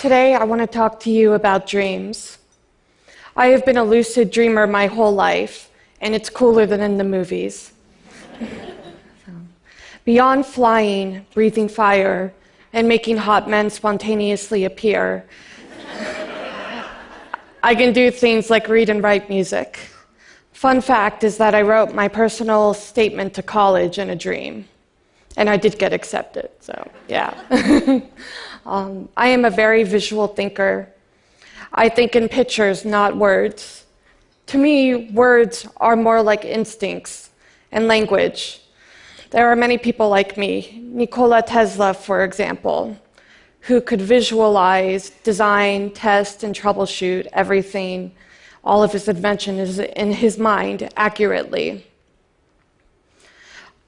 Today, I want to talk to you about dreams. I have been a lucid dreamer my whole life, and it's cooler than in the movies. Beyond flying, breathing fire, and making hot men spontaneously appear, I can do things like read and write music. Fun fact is that I wrote my personal statement to college in a dream, and I did get accepted, so yeah. I am a very visual thinker. I think in pictures, not words. To me, words are more like instincts and language. There are many people like me, Nikola Tesla, for example, who could visualize, design, test, and troubleshoot everything, all of his inventions in his mind accurately.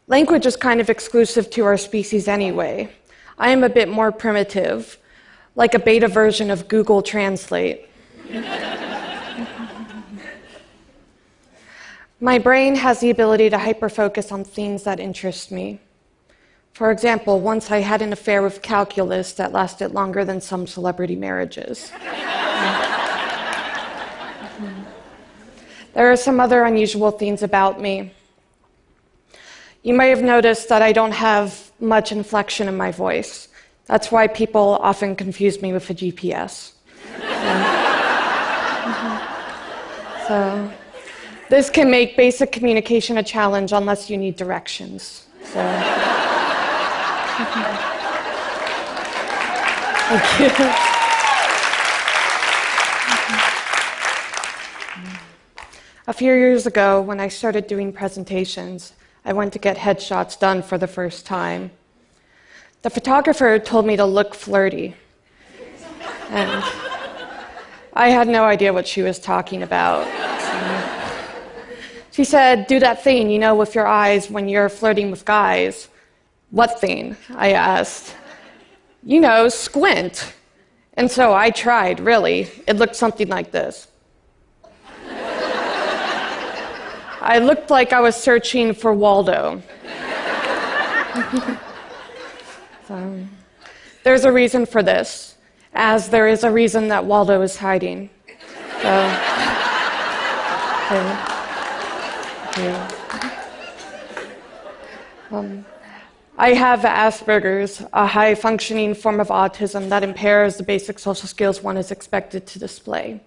Language is kind of exclusive to our species anyway. I am a bit more primitive, like a beta version of Google Translate. My brain has the ability to hyperfocus on things that interest me. For example, once I had an affair with calculus that lasted longer than some celebrity marriages. There are some other unusual things about me. You may have noticed that I don't have much inflection in my voice. That's why people often confuse me with a GPS. So this can make basic communication a challenge unless you need directions. So. Thank you. A few years ago, when I started doing presentations, I went to get headshots done for the first time. The photographer told me to look flirty, and I had no idea what she was talking about. She said, do that thing, you know, with your eyes when you're flirting with guys. What thing? I asked. You know, squint. And so I tried, really. It looked something like this. I looked like I was searching for Waldo. So, there's a reason for this, as there is a reason that Waldo is hiding. So, I have Asperger's, a high-functioning form of autism that impairs the basic social skills one is expected to display.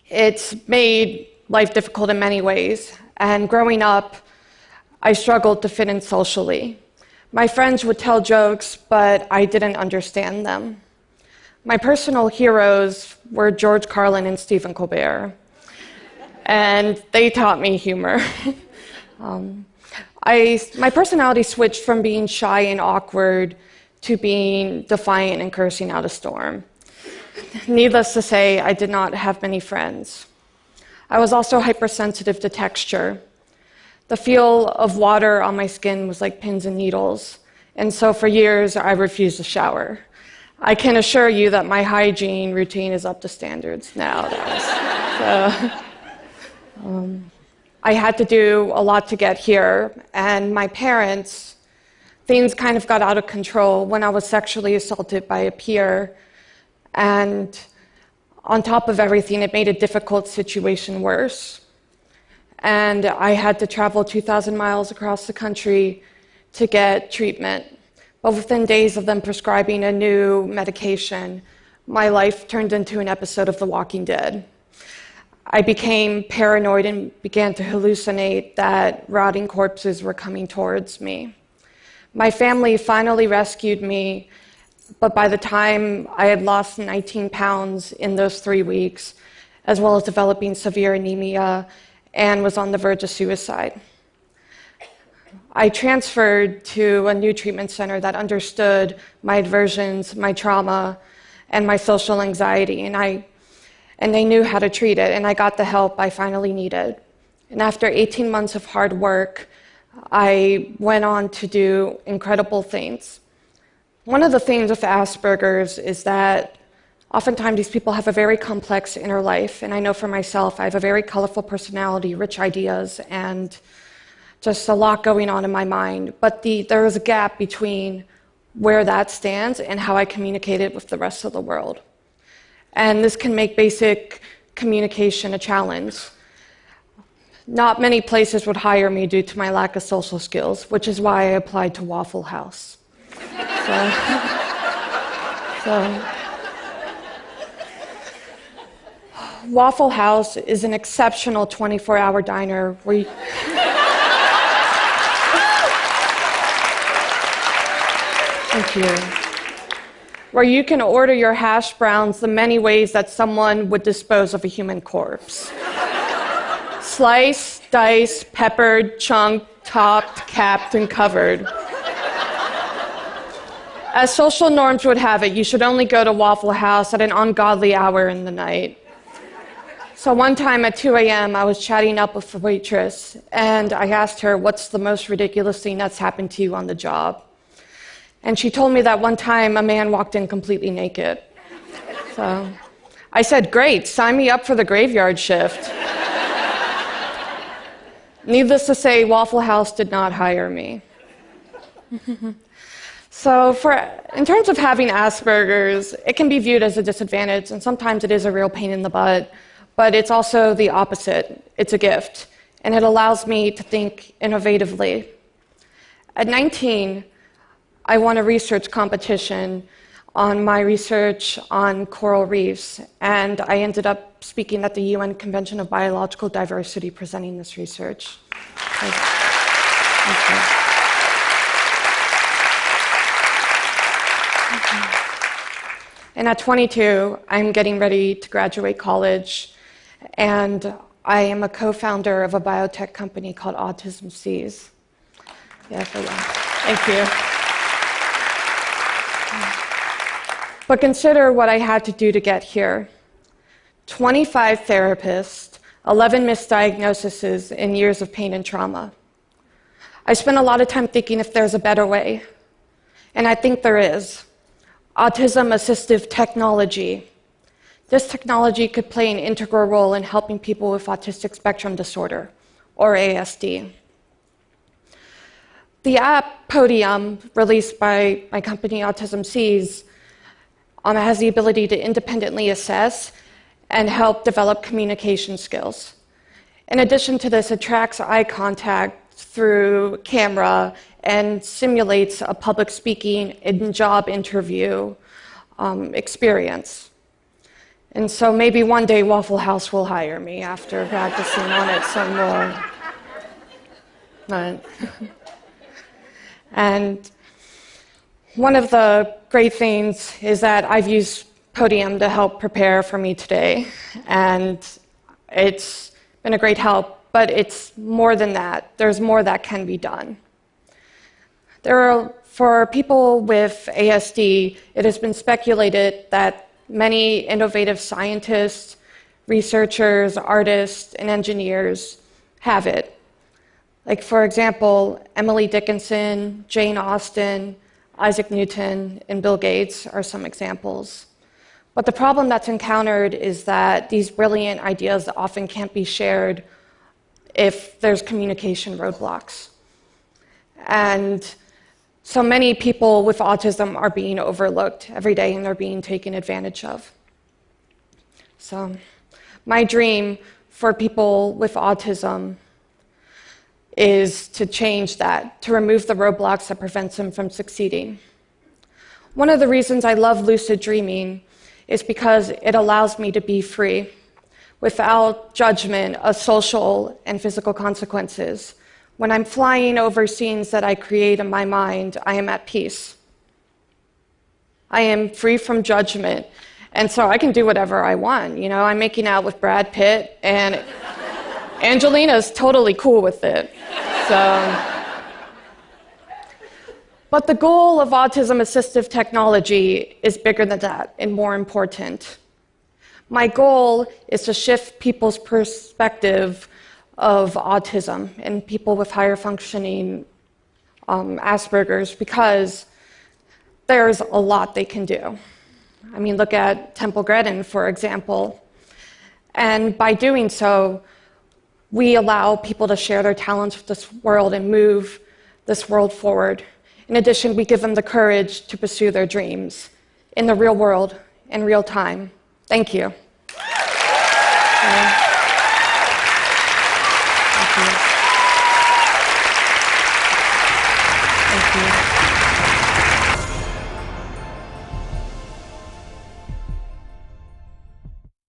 It's made life difficult in many ways, and growing up, I struggled to fit in socially. My friends would tell jokes, but I didn't understand them. My personal heroes were George Carlin and Stephen Colbert, and they taught me humor. My personality switched from being shy and awkward to being defiant and cursing out a storm. Needless to say, I did not have many friends. I was also hypersensitive to texture. The feel of water on my skin was like pins and needles, and so for years I refused to shower. I can assure you that my hygiene routine is up to standards nowadays. I had to do a lot to get here, and my parents, things kind of got out of control when I was sexually assaulted by a peer. And on top of everything, it made a difficult situation worse. And I had to travel 2,000 miles across the country to get treatment. But within days of them prescribing a new medication, my life turned into an episode of The Walking Dead. I became paranoid and began to hallucinate that rotting corpses were coming towards me. My family finally rescued me, but by the time I had lost 19 pounds in those 3 weeks, as well as developing severe anemia, and was on the verge of suicide. I transferred to a new treatment center that understood my aversions, my trauma, and my social anxiety, and they knew how to treat it, and I got the help I finally needed. And after 18 months of hard work, I went on to do incredible things. One of the things with Asperger's is that oftentimes these people have a very complex inner life, and I know for myself, I have a very colorful personality, rich ideas, and just a lot going on in my mind. But there is a gap between where that stands and how I communicate it with the rest of the world. And this can make basic communication a challenge. Not many places would hire me due to my lack of social skills, which is why I applied to Waffle House. Waffle House is an exceptional 24-hour diner where you... Thank you. Where you can order your hash browns the many ways that someone would dispose of a human corpse. Sliced, diced, peppered, chunked, topped, capped, and covered. As social norms would have it, you should only go to Waffle House at an ungodly hour in the night. So one time at 2 a.m., I was chatting up with a waitress, and I asked her, what's the most ridiculous thing that's happened to you on the job? And she told me that one time a man walked in completely naked. So I said, great, sign me up for the graveyard shift. Needless to say, Waffle House did not hire me. So in terms of having Asperger's, it can be viewed as a disadvantage, and sometimes it is a real pain in the butt, but it's also the opposite. It's a gift, and it allows me to think innovatively. At 19, I won a research competition on my research on coral reefs, and I ended up speaking at the UN Convention of Biological Diversity presenting this research. Thank you. And at 22, I'm getting ready to graduate college, and I am a co-founder of a biotech company called Autism Seas. Thank you. But consider what I had to do to get here. 25 therapists, 11 misdiagnoses, and years of pain and trauma. I spent a lot of time thinking if there's a better way, and I think there is. Autism assistive technology. This technology could play an integral role in helping people with autistic spectrum disorder, or ASD. The app Podium, released by my company Autism Seas, has the ability to independently assess and help develop communication skills. In addition to this, it tracks eye contact through camera and simulates a public speaking and job interview experience. And so maybe one day Waffle House will hire me after practicing on it some more. And one of the great things is that I've used Podium to help prepare for me today, and it's been a great help, but it's more than that. There's more that can be done. For people with ASD, it has been speculated that many innovative scientists, researchers, artists, and engineers have it. Like, for example, Emily Dickinson, Jane Austen, Isaac Newton, and Bill Gates are some examples. But the problem that's encountered is that these brilliant ideas often can't be shared if there's communication roadblocks. And so many people with autism are being overlooked every day, and they're being taken advantage of. So my dream for people with autism is to change that, to remove the roadblocks that prevent them from succeeding. One of the reasons I love lucid dreaming is because it allows me to be free without judgment of social and physical consequences. When I'm flying over scenes that I create in my mind, I am at peace. I am free from judgment, and so I can do whatever I want. You know, I'm making out with Brad Pitt, and Angelina's totally cool with it. But the goal of autism assistive technology is bigger than that and more important. My goal is to shift people's perspective of autism and people with higher functioning Asperger's, because there's a lot they can do. I mean, look at Temple Grandin, for example. And by doing so, we allow people to share their talents with this world and move this world forward. In addition, we give them the courage to pursue their dreams in the real world, in real time. Thank you. Thank you.